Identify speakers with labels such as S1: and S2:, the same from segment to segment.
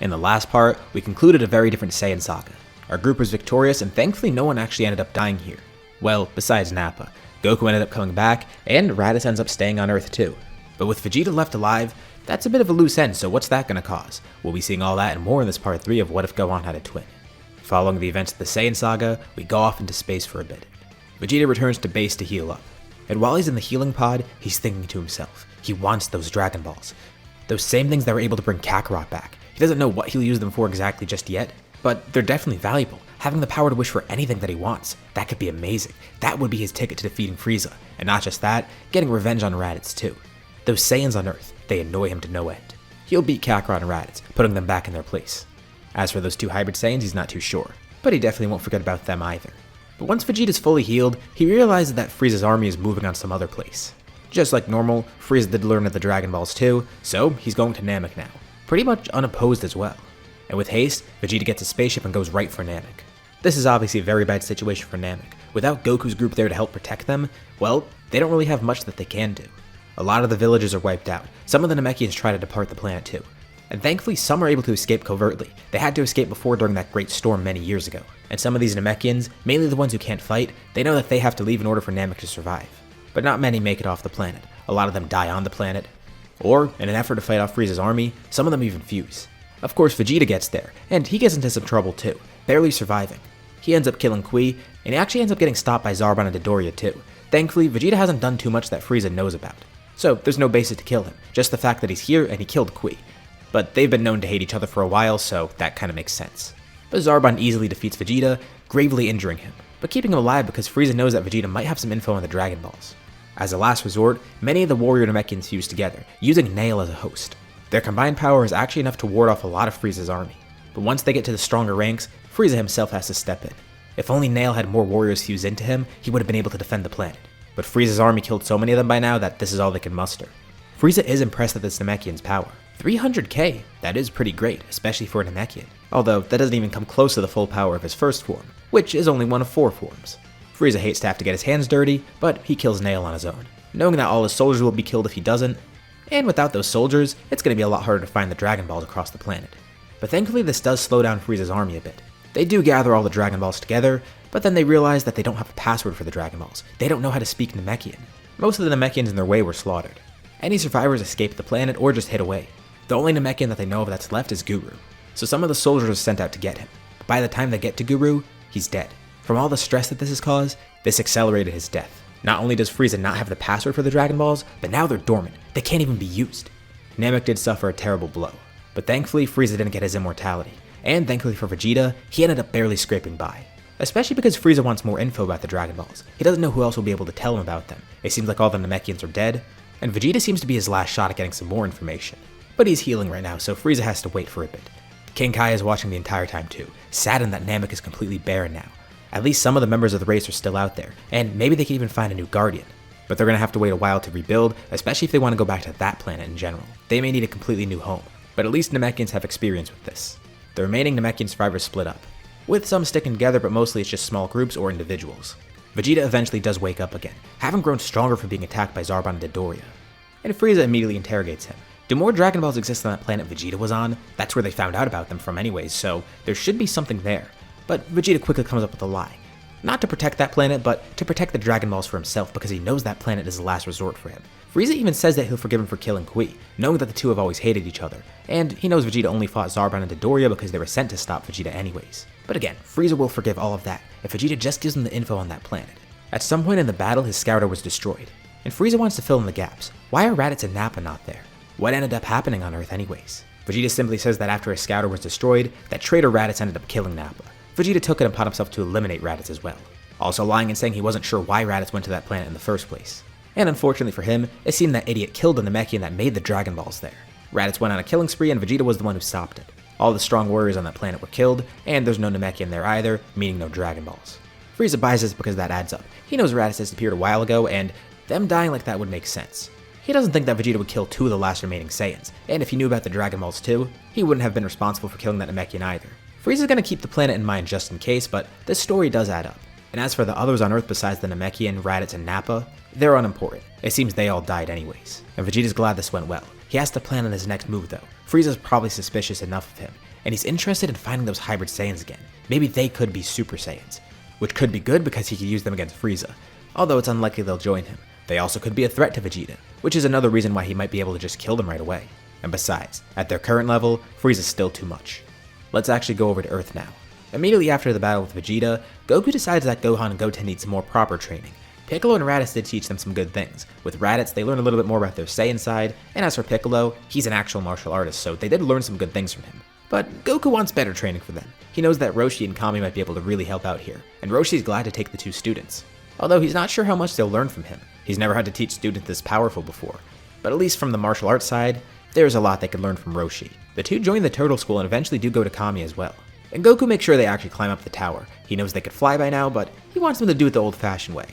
S1: In the last part, we concluded a very different Saiyan saga. Our group was victorious, and thankfully no one actually ended up dying here. Well, besides Nappa. Goku ended up coming back, and Raditz ends up staying on Earth too. But with Vegeta left alive, that's a bit of a loose end, so what's that gonna cause? We'll be seeing all that and more in this part 3 of What If Gohan Had a Twin. Following the events of the Saiyan saga, we go off into space for a bit. Vegeta returns to base to heal up. And while he's in the healing pod, he's thinking to himself. He wants those Dragon Balls. Those same things that were able to bring Kakarot back. He doesn't know what he'll use them for exactly just yet, but they're definitely valuable. Having the power to wish for anything that he wants, that could be amazing. That would be his ticket to defeating Frieza. And not just that, getting revenge on Raditz too. Those Saiyans on Earth, they annoy him to no end. He'll beat Kakarot and Raditz, putting them back in their place. As for those two hybrid Saiyans, he's not too sure, but he definitely won't forget about them either. But once Vegeta's fully healed, he realizes that Frieza's army is moving on some other place. Just like normal, Frieza did learn of the Dragon Balls too, so he's going to Namek now. Pretty much unopposed as well. And with haste, Vegeta gets a spaceship and goes right for Namek. This is obviously a very bad situation for Namek. Without Goku's group there to help protect them, well, they don't really have much that they can do. A lot of the villages are wiped out. Some of the Namekians try to depart the planet too. And thankfully some are able to escape covertly. They had to escape before during that great storm many years ago. And some of these Namekians, mainly the ones who can't fight, they know that they have to leave in order for Namek to survive. But not many make it off the planet. A lot of them die on the planet. Or, in an effort to fight off Frieza's army, some of them even fuse. Of course Vegeta gets there, and he gets into some trouble too, barely surviving. He ends up killing Kui, and he actually ends up getting stopped by Zarbon and Dodoria too. Thankfully, Vegeta hasn't done too much that Frieza knows about. So there's no basis to kill him, just the fact that he's here and he killed Kui. But they've been known to hate each other for a while, so that kinda makes sense. But Zarbon easily defeats Vegeta, gravely injuring him, but keeping him alive because Frieza knows that Vegeta might have some info on the Dragon Balls. As a last resort, many of the warrior Namekians fuse together, using Nail as a host. Their combined power is actually enough to ward off a lot of Frieza's army. But once they get to the stronger ranks, Frieza himself has to step in. If only Nail had more warriors fuse into him, he would have been able to defend the planet. But Frieza's army killed so many of them by now that this is all they can muster. Frieza is impressed at this Namekian's power. 300k, that is pretty great, especially for a Namekian. Although, that doesn't even come close to the full power of his first form, which is only one of 4 forms. Frieza hates to have to get his hands dirty, but he kills Nail on his own, knowing that all his soldiers will be killed if he doesn't, and without those soldiers, it's going to be a lot harder to find the Dragon Balls across the planet. But thankfully this does slow down Frieza's army a bit. They do gather all the Dragon Balls together, but then they realize that they don't have a password for the Dragon Balls. They don't know how to speak Namekian. Most of the Namekians in their way were slaughtered. Any survivors escape the planet or just hid away. The only Namekian that they know of that's left is Guru, so some of the soldiers are sent out to get him. But by the time they get to Guru, he's dead. From all the stress that this has caused, this accelerated his death. Not only does Frieza not have the password for the Dragon Balls, but now they're dormant. They can't even be used. Namek did suffer a terrible blow, but thankfully Frieza didn't get his immortality. And thankfully for Vegeta, he ended up barely scraping by. Especially because Frieza wants more info about the Dragon Balls. He doesn't know who else will be able to tell him about them. It seems like all the Namekians are dead, and Vegeta seems to be his last shot at getting some more information. But he's healing right now, so Frieza has to wait for a bit. King Kai is watching the entire time too, saddened that Namek is completely barren now. At least some of the members of the race are still out there, and maybe they can even find a new guardian. But they're going to have to wait a while to rebuild, especially if they want to go back to that planet in general. They may need a completely new home, but at least Namekians have experience with this. The remaining Namekian survivors split up, with some sticking together, but mostly it's just small groups or individuals. Vegeta eventually does wake up again, having grown stronger from being attacked by Zarbon and Dodoria. And Frieza immediately interrogates him. Do more Dragon Balls exist on that planet Vegeta was on? That's where they found out about them from anyways, so there should be something there. But Vegeta quickly comes up with a lie. Not to protect that planet, but to protect the Dragon Balls for himself because he knows that planet is the last resort for him. Frieza even says that he'll forgive him for killing Kui, knowing that the two have always hated each other, and he knows Vegeta only fought Zarbon and Dodoria because they were sent to stop Vegeta anyways. But again, Frieza will forgive all of that if Vegeta just gives him the info on that planet. At some point in the battle, his scouter was destroyed, and Frieza wants to fill in the gaps. Why are Raditz and Nappa not there? What ended up happening on Earth anyways? Vegeta simply says that after his scouter was destroyed, that traitor Raditz ended up killing Nappa. Vegeta took it upon himself to eliminate Raditz as well, also lying and saying he wasn't sure why Raditz went to that planet in the first place. And unfortunately for him, it seemed that idiot killed the Namekian that made the Dragon Balls there. Raditz went on a killing spree and Vegeta was the one who stopped it. All the strong warriors on that planet were killed, and there's no Namekian there either, meaning no Dragon Balls. Frieza buys this because that adds up. He knows Raditz disappeared a while ago, and them dying like that would make sense. He doesn't think that Vegeta would kill 2 of the last remaining Saiyans, and if he knew about the Dragon Balls too, he wouldn't have been responsible for killing that Namekian either. Frieza's gonna keep the planet in mind just in case, but this story does add up. And as for the others on Earth besides the Namekian, Raditz, and Nappa, they're unimportant. It seems they all died anyways, and Vegeta's glad this went well. He has to plan on his next move though. Frieza's probably suspicious enough of him, and he's interested in finding those hybrid Saiyans again. Maybe they could be Super Saiyans, which could be good because he could use them against Frieza, although it's unlikely they'll join him. They also could be a threat to Vegeta, which is another reason why he might be able to just kill them right away. And besides, at their current level, Frieza's still too much. Let's actually go over to Earth now. Immediately after the battle with Vegeta, Goku decides that Gohan and Goten need some more proper training. Piccolo and Raditz did teach them some good things. With Raditz, they learned a little bit more about their Saiyan side, and as for Piccolo, he's an actual martial artist, so they did learn some good things from him. But Goku wants better training for them. He knows that Roshi and Kami might be able to really help out here, and Roshi's glad to take the two students. Although he's not sure how much they'll learn from him. He's never had to teach students this powerful before. But at least from the martial arts side, there's a lot they could learn from Roshi. The two join the Turtle School and eventually do go to Kami as well. And Goku makes sure they actually climb up the tower. He knows they could fly by now, but he wants them to do it the old-fashioned way.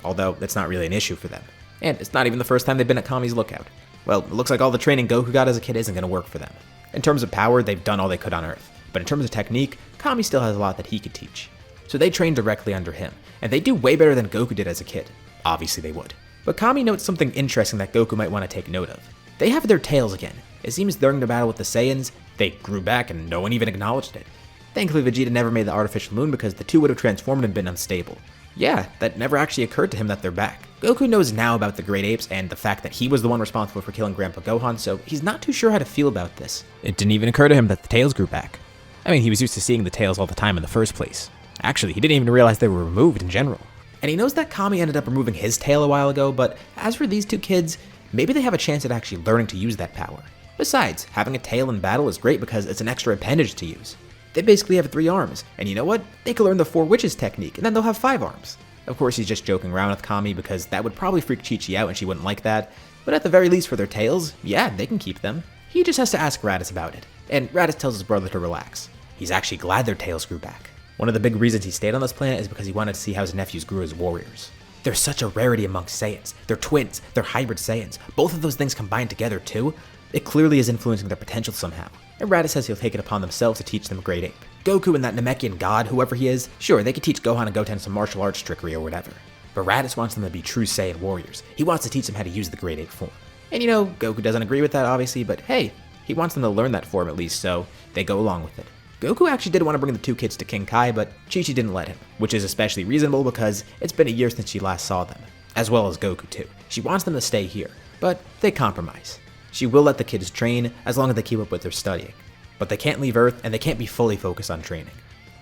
S1: Although, that's not really an issue for them. And it's not even the first time they've been at Kami's lookout. Well, it looks like all the training Goku got as a kid isn't going to work for them. In terms of power, they've done all they could on Earth. But in terms of technique, Kami still has a lot that he could teach. So they train directly under him, and they do way better than Goku did as a kid. Obviously they would. But Kami notes something interesting that Goku might want to take note of. They have their tails again. It seems during the battle with the Saiyans, they grew back and no one even acknowledged it. Thankfully, Vegeta never made the artificial moon because the two would have transformed and been unstable. Yeah, that never actually occurred to him that they're back. Goku knows now about the Great Apes and the fact that he was the one responsible for killing Grandpa Gohan, so he's not too sure how to feel about this. It didn't even occur to him that the tails grew back. I mean, he was used to seeing the tails all the time in the first place. Actually, he didn't even realize they were removed in general. And he knows that Kami ended up removing his tail a while ago, but as for these two kids, maybe they have a chance at actually learning to use that power. Besides, having a tail in battle is great because it's an extra appendage to use. They basically have 3 arms, and you know what? They could learn the 4 witches technique, and then they'll have 5 arms. Of course, he's just joking around with Kami because that would probably freak Chi-Chi out and she wouldn't like that, but at the very least for their tails, yeah, they can keep them. He just has to ask Raditz about it, and Raditz tells his brother to relax. He's actually glad their tails grew back. One of the big reasons he stayed on this planet is because he wanted to see how his nephews grew as warriors. They're such a rarity amongst Saiyans. They're twins, they're hybrid Saiyans. Both of those things combined together too, it clearly is influencing their potential somehow. And Raditz says he'll take it upon themselves to teach them Great Ape. Goku and that Namekian god, whoever he is, sure, they could teach Gohan and Goten some martial arts trickery or whatever. But Raditz wants them to be true Saiyan warriors. He wants to teach them how to use the Great Ape form. And you know, Goku doesn't agree with that obviously, but hey, he wants them to learn that form at least, so they go along with it. Goku actually did want to bring the 2 kids to King Kai, but Chi-Chi didn't let him, which is especially reasonable because it's been a year since she last saw them, as well as Goku too. She wants them to stay here, but they compromise. She will let the kids train as long as they keep up with their studying, but they can't leave Earth and they can't be fully focused on training.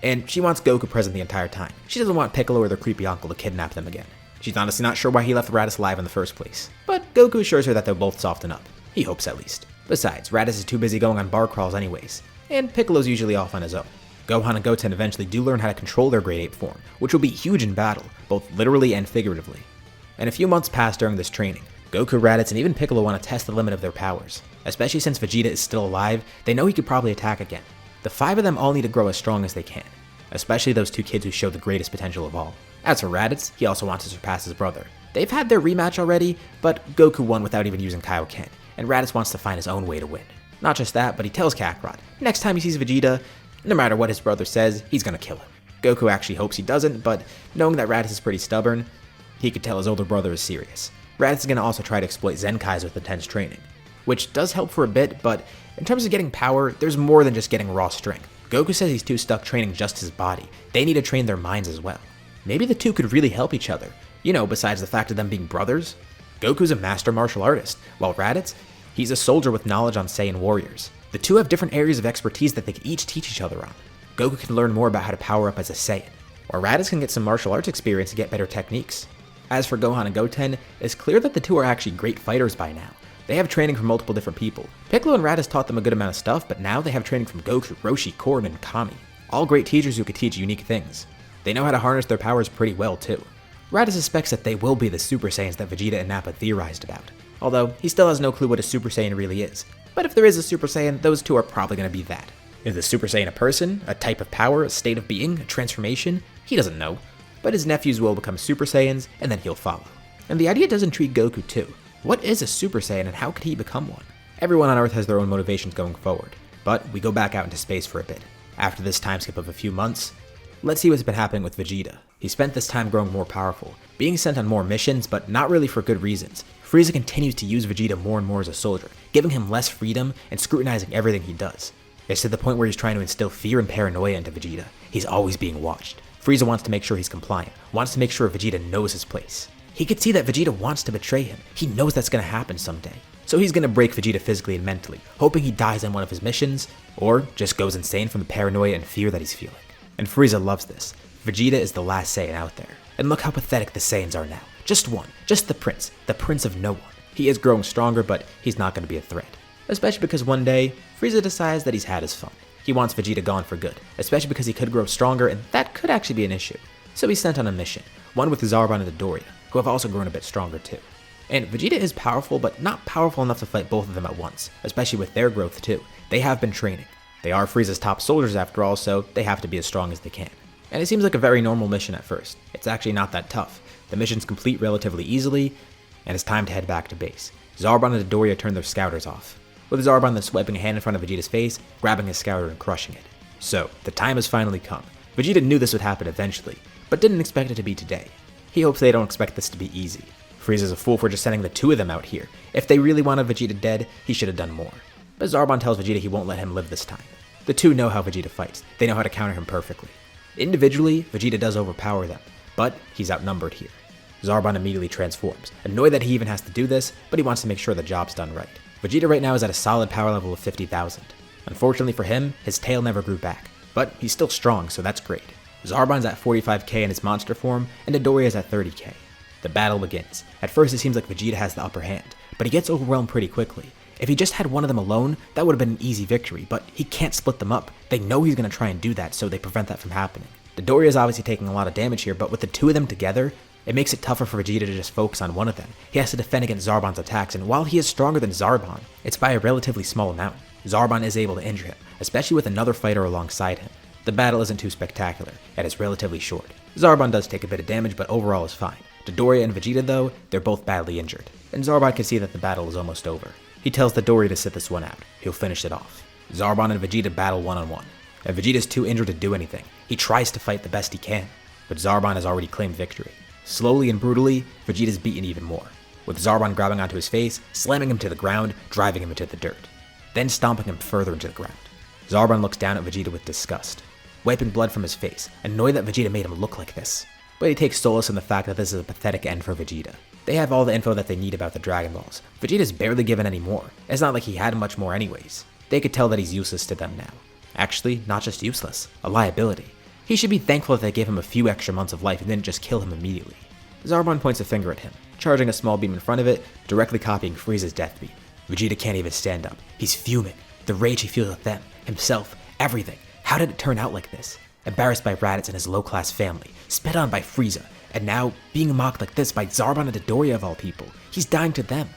S1: And she wants Goku present the entire time. She doesn't want Piccolo or their creepy uncle to kidnap them again. She's honestly not sure why he left Raditz alive in the first place, but Goku assures her that they'll both soften up. He hopes at least. Besides, Raditz is too busy going on bar crawls anyways, and Piccolo's usually off on his own. Gohan and Goten eventually do learn how to control their Great Ape form, which will be huge in battle, both literally and figuratively. And a few months pass during this training. Goku, Raditz, and even Piccolo want to test the limit of their powers. Especially since Vegeta is still alive, they know he could probably attack again. The 5 of them all need to grow as strong as they can, especially those 2 kids who show the greatest potential of all. As for Raditz, he also wants to surpass his brother. They've had their rematch already, but Goku won without even using Kaioken, and Raditz wants to find his own way to win. Not just that, but he tells Kakarot, next time he sees Vegeta, no matter what his brother says, he's gonna kill him. Goku actually hopes he doesn't, but knowing that Raditz is pretty stubborn, he could tell his older brother is serious. Raditz is gonna also try to exploit Zenkais with intense training, which does help for a bit, but in terms of getting power, there's more than just getting raw strength. Goku says he's too stuck training just his body. They need to train their minds as well. Maybe the two could really help each other, you know, besides the fact of them being brothers. Goku's a master martial artist, while Raditz, he's a soldier with knowledge on Saiyan warriors. The two have different areas of expertise that they can each teach each other on. Goku can learn more about how to power up as a Saiyan, or Raditz can get some martial arts experience to get better techniques. As for Gohan and Goten, it's clear that the two are actually great fighters by now. They have training from multiple different people. Piccolo and Raditz taught them a good amount of stuff, but now they have training from Goku, Roshi, Korin, and Kami. All great teachers who could teach unique things. They know how to harness their powers pretty well too. Raditz suspects that they will be the Super Saiyans that Vegeta and Nappa theorized about, although he still has no clue what a Super Saiyan really is. But if there is a Super Saiyan, those two are probably going to be that. Is the Super Saiyan a person, a type of power, a state of being, a transformation? He doesn't know. But his nephews will become Super Saiyans, and then he'll follow. And the idea does intrigue Goku too. What is a Super Saiyan and how could he become one? Everyone on Earth has their own motivations going forward, but we go back out into space for a bit. After this time skip of a few months, let's see what's been happening with Vegeta. He spent this time growing more powerful, being sent on more missions, but not really for good reasons. Frieza Frieza continues to use Vegeta more and more as a soldier, giving him less freedom and scrutinizing everything he does. It's to the point where he's trying to instill fear and paranoia into Vegeta. He's always being watched. Frieza wants to make sure he's compliant, wants to make sure Vegeta knows his place. He could see that Vegeta wants to betray him. He knows that's going to happen someday. So he's going to break Vegeta physically and mentally, hoping he dies in one of his missions, or just goes insane from the paranoia and fear that he's feeling. And Frieza loves this. Vegeta is the last Saiyan out there. And look how pathetic the Saiyans are now. Just one, just the prince of no one. He is growing stronger, but he's not going to be a threat. Especially because one day, Frieza decides that he's had his fun. He wants Vegeta gone for good, especially because he could grow stronger and that could actually be an issue. So he's sent on a mission, one with Zarbon and Dodoria, who have also grown a bit stronger too. And Vegeta is powerful, but not powerful enough to fight both of them at once, especially with their growth too. They have been training. They are Frieza's top soldiers after all, so they have to be as strong as they can. And it seems like a very normal mission at first. It's actually not that tough. The missions complete relatively easily, and it's time to head back to base. Zarbon and Dodoria turn their scouters off, with Zarbon then swiping a hand in front of Vegeta's face, grabbing his scouter and crushing it. So, the time has finally come. Vegeta knew this would happen eventually, but didn't expect it to be today. He hopes they don't expect this to be easy. Frieza's a fool for just sending the two of them out here. If they really wanted Vegeta dead, he should have done more. But Zarbon tells Vegeta he won't let him live this time. The two know how Vegeta fights. They know how to counter him perfectly. Individually, Vegeta does overpower them, but he's outnumbered here. Zarbon immediately transforms, annoyed that he even has to do this, but he wants to make sure the job's done right. Vegeta right now is at a solid power level of 50,000. Unfortunately for him, his tail never grew back, but he's still strong, so that's great. Zarbon's at 45k in his monster form, and Dodoria is at 30k. The battle begins. At first it seems like Vegeta has the upper hand, but he gets overwhelmed pretty quickly. If he just had one of them alone, that would have been an easy victory, but he can't split them up. They know he's going to try and do that, so they prevent that from happening. Dodoria is obviously taking a lot of damage here, but with the two of them together, it makes it tougher for Vegeta to just focus on one of them. He has to defend against Zarbon's attacks, and while he is stronger than Zarbon, it's by a relatively small amount. Zarbon is able to injure him, especially with another fighter alongside him. The battle isn't too spectacular, and it's relatively short. Zarbon does take a bit of damage, but overall is fine. Dodoria and Vegeta though, they're both badly injured, and Zarbon can see that the battle is almost over. He tells Dodoria to sit this one out. He'll finish it off. Zarbon and Vegeta battle one-on-one, and Vegeta's too injured to do anything. He tries to fight the best he can, but Zarbon has already claimed victory. Slowly and brutally, Vegeta's beaten even more, with Zarbon grabbing onto his face, slamming him to the ground, driving him into the dirt, then stomping him further into the ground. Zarbon looks down at Vegeta with disgust, wiping blood from his face, annoyed that Vegeta made him look like this. But he takes solace in the fact that this is a pathetic end for Vegeta. They have all the info that they need about the Dragon Balls. Vegeta's barely given any more. It's not like he had much more anyways. They could tell that he's useless to them now. Actually, not just useless, a liability. He should be thankful that they gave him a few extra months of life and didn't just kill him immediately. Zarbon points a finger at him, charging a small beam in front of it, directly copying Frieza's death beam. Vegeta can't even stand up. He's fuming. The rage he feels with them, himself, everything. How did it turn out like this? Embarrassed by Raditz and his low-class family, spit on by Frieza, and now being mocked like this by Zarbon and Dodoria of all people. He's dying to them.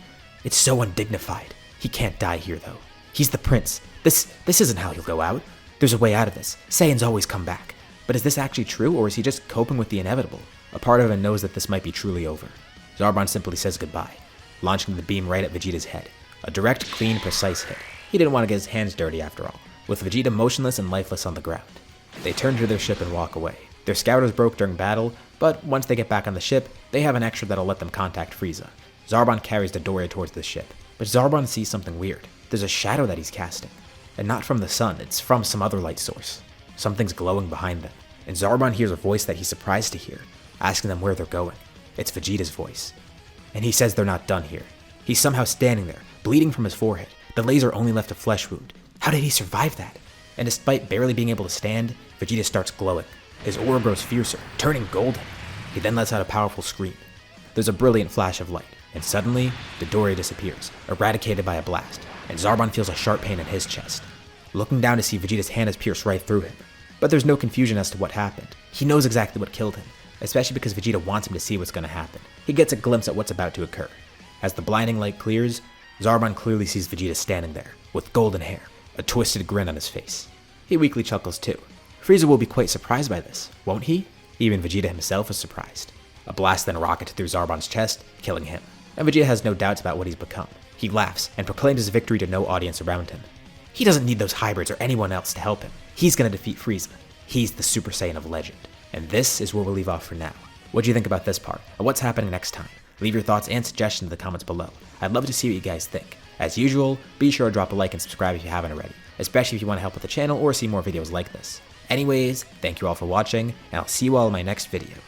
S1: It's so undignified. He can't die here though. He's the prince. This isn't how he'll go out. There's a way out of this. Saiyans always come back. But is this actually true, or is he just coping with the inevitable? A part of him knows that this might be truly over. Zarbon simply says goodbye, launching the beam right at Vegeta's head. A direct, clean, precise hit. He didn't want to get his hands dirty after all, with Vegeta motionless and lifeless on the ground. They turn to their ship and walk away. Their scouters broke during battle, but once they get back on the ship, they have an extra that'll let them contact Frieza. Zarbon carries Dodoria towards the ship, but Zarbon sees something weird. There's a shadow that he's casting, and not from the sun, it's from some other light source. Something's glowing behind them, and Zarbon hears a voice that he's surprised to hear, asking them where they're going. It's Vegeta's voice. And he says they're not done here. He's somehow standing there, bleeding from his forehead. The laser only left a flesh wound. How did he survive that? And despite barely being able to stand, Vegeta starts glowing. His aura grows fiercer, turning golden. He then lets out a powerful scream. There's a brilliant flash of light, and suddenly, Dodoria disappears, eradicated by a blast, and Zarbon feels a sharp pain in his chest. Looking down to see Vegeta's hand has pierced right through him. But there's no confusion as to what happened. He knows exactly what killed him, especially because Vegeta wants him to see what's going to happen. He gets a glimpse at what's about to occur. As the blinding light clears, Zarbon clearly sees Vegeta standing there, with golden hair, a twisted grin on his face. He weakly chuckles too. Frieza will be quite surprised by this, won't he? Even Vegeta himself is surprised. A blast then rockets through Zarbon's chest, killing him. And Vegeta has no doubts about what he's become. He laughs and proclaims his victory to no audience around him. He doesn't need those hybrids or anyone else to help him. He's gonna defeat Frieza. He's the Super Saiyan of legend. And this is where we'll leave off for now. What do you think about this part, and what's happening next time? Leave your thoughts and suggestions in the comments below. I'd love to see what you guys think. As usual, be sure to drop a like and subscribe if you haven't already, especially if you want to help with the channel or see more videos like this. Anyways, thank you all for watching, and I'll see you all in my next video.